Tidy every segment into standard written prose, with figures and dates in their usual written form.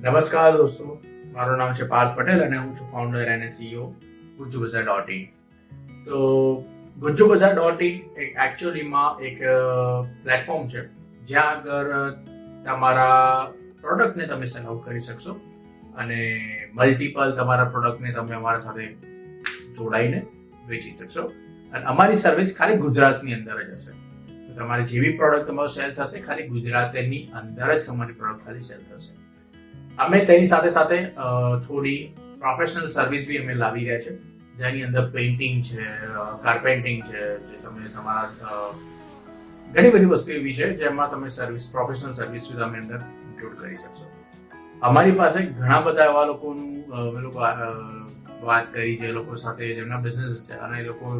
નમસ્કાર દોસ્તો, મારું નામ છે પાર્થ પટેલ અને હું છું ફાઉન્ડર અને સીઈઓ GujjuBazaar.in. તો GujjuBazaar.in એકચ્યુઅલીમાં એક પ્લેટફોર્મ છે જ્યાં આગળ તમારા પ્રોડક્ટને તમે સેલ આઉટ કરી શકશો અને મલ્ટિપલ તમારા પ્રોડક્ટને તમે અમારા સાથે જોડાઈને વેચી શકશો. અને અમારી સર્વિસ ખાલી ગુજરાતની અંદર જ હશે. તો તમારી જેવી પ્રોડક્ટ તમારો સેલ થશે ખાલી ગુજરાતની અંદર જ તમારી પ્રોડક્ટ ખાલી સેલ થશે. અમે તેની સાથે સાથે થોડી પ્રોફેશનલ સર્વિસ બી અમે લાવી રહ્યા છે, જેની અંદર પેઇન્ટિંગ છે, કાર્પેન્ટિંગ છે, જે તમે તમારા ઘણી બધી વસ્તુ એવી છે જેમાં તમે પ્રોફેશનલ સર્વિસ બી તમે અંદર ઇન્ક્લુડ કરી શકશો. અમારી પાસે ઘણા બધા એવા લોકોનું અમે લોકો વાત કરી જે લોકો સાથે જેમના બિઝનેસ છે અને એ લોકો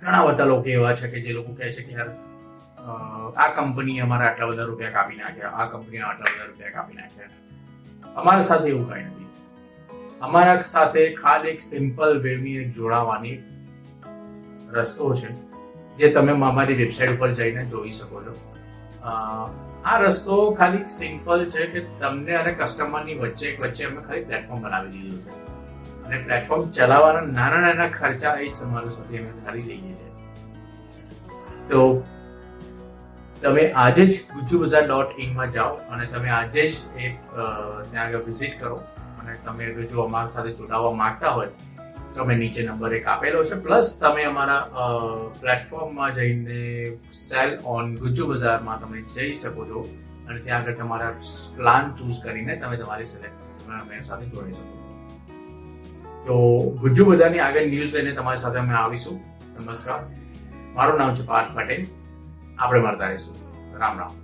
ઘણા બધા લોકો એવા છે કે જે લોકો કહે છે કે યાર આ કંપનીએ અમારા આટલા બધા રૂપિયા કાપી નાખ્યા, આ કંપનીએ આટલા બધા રૂપિયા કાપી નાખ્યા. અમારા સાથે એવું કંઈ નથી. અમારા સાથે ખાલી એક સિમ્પલ વેની એક જોડાવાની રસ્તો છે જે તમે અમારી વેબસાઇટ ઉપર જઈને જોઈ શકો છો. આ રસ્તો ખાલી સિમ્પલ છે કે તમને અને કસ્ટમરની વચ્ચે અમે ખાલી પ્લેટફોર્મ બનાવી દીધું છે અને પ્લેટફોર્મ ચલાવવાના નાના નાના ખર્ચા એ જ તમારા સાથે અમે ખાલી લઈએ છીએ. તો તમે આજે જ GujjuBazaar.in માં જાઓ અને તમે આજે જ ત્યાં આગળ વિઝિટ કરો અને તમે અગર જો અમારા સાથે જોડાવા માંગતા હોય તો અમે નીચે નંબર એક આપેલો છે. પ્લસ તમે અમારા પ્લેટફોર્મમાં જઈને સેલ ઓન GujjuBazaar-માં તમે જઈ શકો છો અને ત્યાં આગળ તમારા પ્લાન ચૂઝ કરીને તમે તમારી સિલેક્ટ અમે સાથે જોડી શકો છો. તો GujjuBazaar-ની આગળ ન્યૂઝ લઈને તમારી સાથે અમે આવીશું. નમસ્કાર, મારું નામ છે પાર્થ પટેલ. આપણે મળતા રહીશું. રામ રામ.